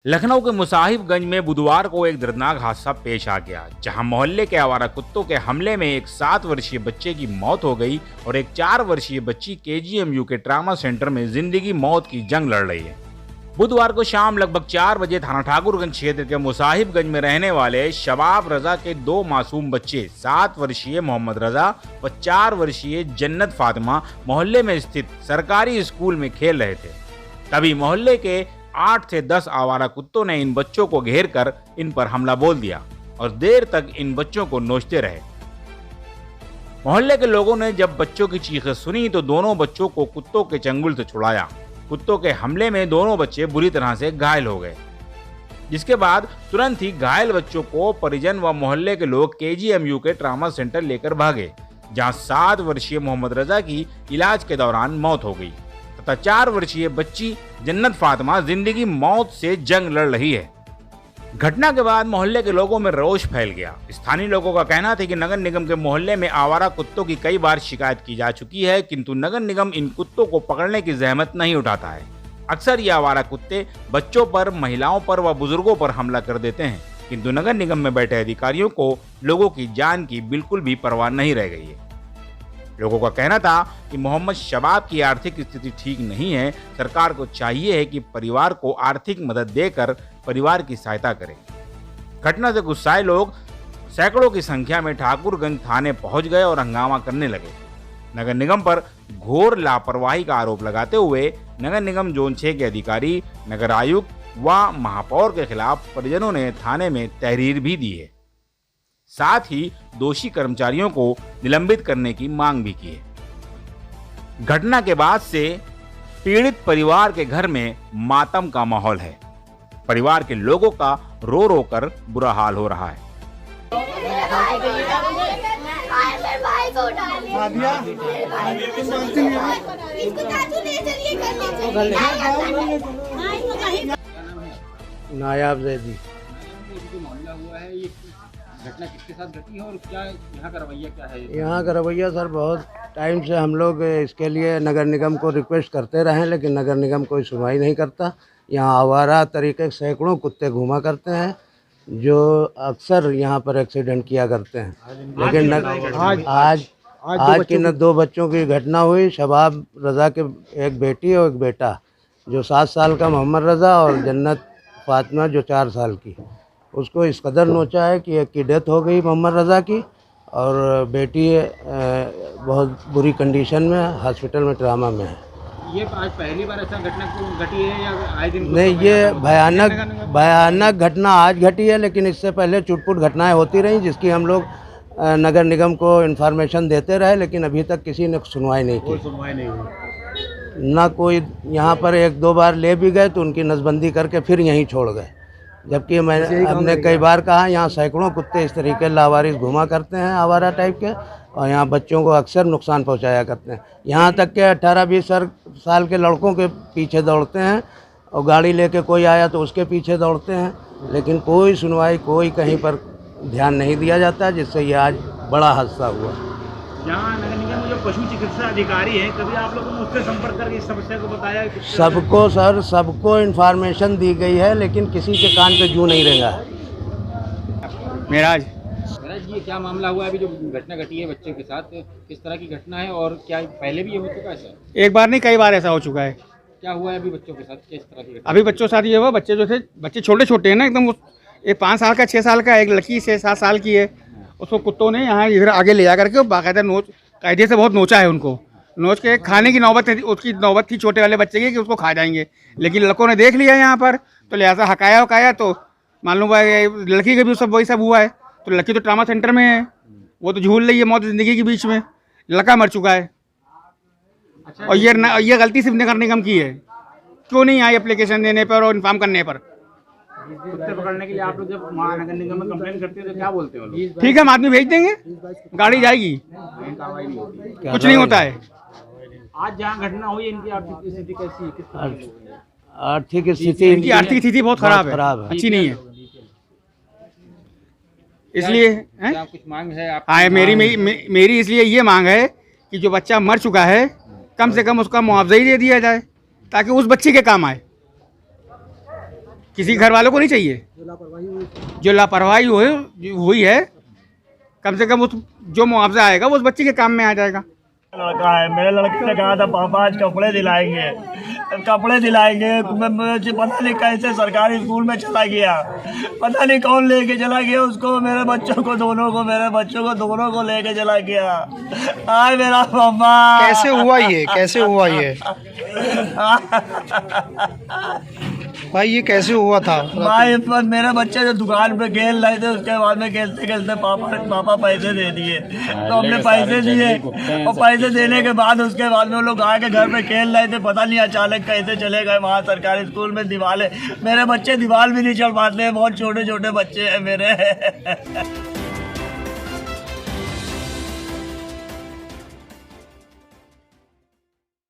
लखनऊ के मुसाहिबगंज में बुधवार को एक दर्दनाक हादसा पेश आ गया, जहां मोहल्ले के आवारा कुत्तों के हमले में एक 7 वर्षीय बच्चे की मौत हो गई और एक 4 वर्षीय बच्ची केजीएमयू के ट्रामा सेंटर में जिंदगी मौत की जंग लड़ रही है। बुधवार को शाम लगभग 4 बजे थाना ठाकुरगंज क्षेत्र के मुसाहिबगंज में रहने वाले शबाब रजा के 2 मासूम बच्चे 7 वर्षीय मोहम्मद रजा व 4 वर्षीय जन्नत फातिमा मोहल्ले में स्थित सरकारी स्कूल में खेल रहे थे। तभी मोहल्ले के 8 से 10 आवारा कुत्तों ने इन बच्चों को घेर कर इन पर हमला बोल दिया और देर तक इन बच्चों को नोचते रहे। मोहल्ले के लोगों ने जब बच्चों की चीखें सुनी तो दोनों बच्चों को कुत्तों के चंगुल से छुड़ाया। कुत्तों के हमले में दोनों बच्चे बुरी तरह से घायल हो गए, जिसके बाद तुरंत ही घायल बच्चों को परिजन व मोहल्ले के लोग केजीएमयू के ट्रामा सेंटर लेकर भागे, जहां 7 वर्षीय मोहम्मद रजा की इलाज के दौरान मौत हो गई तथा 4 वर्षीय बच्ची जन्नत फातिमा जिंदगी मौत से जंग लड़ रही है। घटना के बाद मोहल्ले के लोगों में रोष फैल गया। स्थानीय लोगों का कहना था कि नगर निगम के मोहल्ले में आवारा कुत्तों की कई बार शिकायत की जा चुकी है, किंतु नगर निगम इन कुत्तों को पकड़ने की जहमत नहीं उठाता है। अक्सर ये आवारा कुत्ते बच्चों पर, महिलाओं पर व बुजुर्गों पर हमला कर देते हैं, किंतु नगर निगम में बैठे अधिकारियों को लोगों की जान की बिल्कुल भी परवाह नहीं रह गई है। लोगों का कहना था कि मोहम्मद शबाब की आर्थिक स्थिति ठीक नहीं है, सरकार को चाहिए है कि परिवार को आर्थिक मदद देकर परिवार की सहायता करे। घटना से गुस्साए लोग सैकड़ों की संख्या में ठाकुरगंज थाने पहुंच गए और हंगामा करने लगे। नगर निगम पर घोर लापरवाही का आरोप लगाते हुए नगर निगम जोन 6 के अधिकारी, नगर आयुक्त व महापौर के खिलाफ परिजनों ने थाने में तहरीर भी दी है। साथ ही दोषी कर्मचारियों को निलंबित करने की मांग भी की है। घटना के बाद से पीड़ित परिवार के घर में मातम का माहौल है। परिवार के लोगों का रो रो कर बुरा हाल हो रहा है। नायाब जैदी। जो मामला हुआ है, ये घटना किसके साथ घटी है और क्या यहाँ का रवैया क्या है? यहाँ का रवैया सर, बहुत टाइम से हम लोग इसके लिए नगर निगम को रिक्वेस्ट करते रहे, लेकिन नगर निगम कोई सुनवाई नहीं करता। यहाँ आवारा तरीके सैकड़ों कुत्ते घूमा करते हैं, जो अक्सर यहाँ पर एक्सीडेंट किया करते हैं। लेकिन आज की न 2 बच्चों की घटना हुई। शबाब रज़ा के एक बेटी और एक बेटा, जो 7 साल का मोहम्मद रज़ा और जन्नत फातिमा जो 4 साल की, उसको इस कदर नोचा है कि एक की डेथ हो गई मोहम्मद रज़ा की, और बेटी बहुत बुरी कंडीशन में हॉस्पिटल में ट्रामा में है। ये आज पहली बार ऐसा घटना घटी है या आए दिन? नहीं, ये भयानक घटना आज घटी है, लेकिन इससे पहले चुटपुट घटनाएं होती रहीं, जिसकी हम लोग नगर निगम को इन्फॉर्मेशन देते रहे, लेकिन अभी तक किसी ने सुनवाई नहीं की। सुनवाई नहीं हुई ना कोई। यहाँ पर 1-2 बार ले भी गए तो उनकी नसबंदी करके फिर यहीं छोड़ गए, जबकि हमने कई बार कहा यहाँ सैकड़ों कुत्ते इस तरीके लावारिस घुमा करते हैं, आवारा टाइप के, और यहाँ बच्चों को अक्सर नुकसान पहुँचाया करते हैं। यहाँ तक के 18-20 साल के लड़कों के पीछे दौड़ते हैं, और गाड़ी लेके कोई आया तो उसके पीछे दौड़ते हैं, लेकिन कोई सुनवाई, कोई कहीं पर ध्यान नहीं दिया जाता, जिससे ये आज बड़ा हादसा हुआ। यहाँ नगर निगम में जो पशु चिकित्सा अधिकारी हैं, कभी आप लोगों ने उससे संपर्क करके इस समस्या को बताया? सबको सर, सबको इन्फॉर्मेशन दी गई है, लेकिन किसी के कान पे जूं नहीं रेंगा है। मेराज जी, ये क्या मामला हुआ है अभी जो घटना घटी है बच्चे के साथ? किस तरह की घटना है और क्या पहले भी ये हो चुका है सर? एक बार नहीं, कई बार ऐसा हो चुका है। क्या हुआ है अभी बच्चों के साथ? किस तरह की घटना? अभी बच्चों के साथ ये हुआ, बच्चे जो थे, बच्चे छोटे छोटे हैं ना एकदम। एक 5 साल का, 6 साल का, एक लड़की 6-7 साल की है। उसको कुत्तों ने यहाँ इधर आगे ले जा करके बाकायदा कायदे से बहुत नोचा है उनको। नोच के खाने की नौबत थी, उसकी नौबत थी छोटे वाले बच्चे की कि उसको खा जाएंगे, लेकिन लड़कों ने देख लिया यहाँ पर, तो लिहाजा हकाया तो मालूम है लड़की के भी सब वही सब हुआ है। तो लड़की तो ट्रामा सेंटर में है, वो तो झूल रही है मौत ज़िंदगी के बीच में। लड़का मर चुका है। अच्छा, और ये गलती सिर्फ नगर निगम की है। क्यों नहीं आई एप्लीकेशन देने पर और इन्फॉर्म करने पर? कुत्ते पकड़ने के लिए आप लोग जब नगर निगम में कंप्लेन करते हैं तो क्या बोलते हैं लोग? ठीक है, हम आदमी भेज देंगे, गाड़ी जाएगी, कार्रवाई नहीं होती। कुछ नहीं होता है। आज जहाँ घटना हुई, इनकी आर्थिक स्थिति कैसी है? किस तरह की है? आर्थिक स्थिति, इनकी आर्थिक स्थिति बहुत खराब है, अच्छी नहीं है। इसलिए क्या कुछ मांग है आप? हाँ, मेरी इसलिए ये मांग है कि जो बच्चा मर चुका है, कम से कम उसका मुआवजा ही दे दिया जाए, ताकि उस बच्चे के काम आए। किसी घर वालों को नहीं चाहिए। जो लापरवाही हुई है, कम से कम उस जो मुआवजा आएगा वो उस बच्चे के काम में आ जाएगा। लड़का है, मेरे लड़के ने कहा था पापा आज कपड़े दिलाएंगे, मुझे पता नहीं कैसे सरकारी स्कूल में चला गया, पता नहीं कौन लेके चला गया उसको, मेरे बच्चों को दोनों को लेके चला गया। आए मेरा पापा। कैसे हुआ ये भाई, ये कैसे हुआ था? भाई मेरे बच्चे जो दुकान पे खेल रहे थे, उसके बाद में खेलते खेलते पापा पैसे दे दिए, तो हमने पैसे दिए, और पैसे देने के बाद उसके बाद में वो लोग आके घर पे खेल रहे थे, पता नहीं अचानक कैसे चले गए वहाँ सरकारी स्कूल में। दीवारें, मेरे बच्चे दीवार भी नहीं चढ़ पाते हैं, बहुत छोटे छोटे बच्चे हैं मेरे।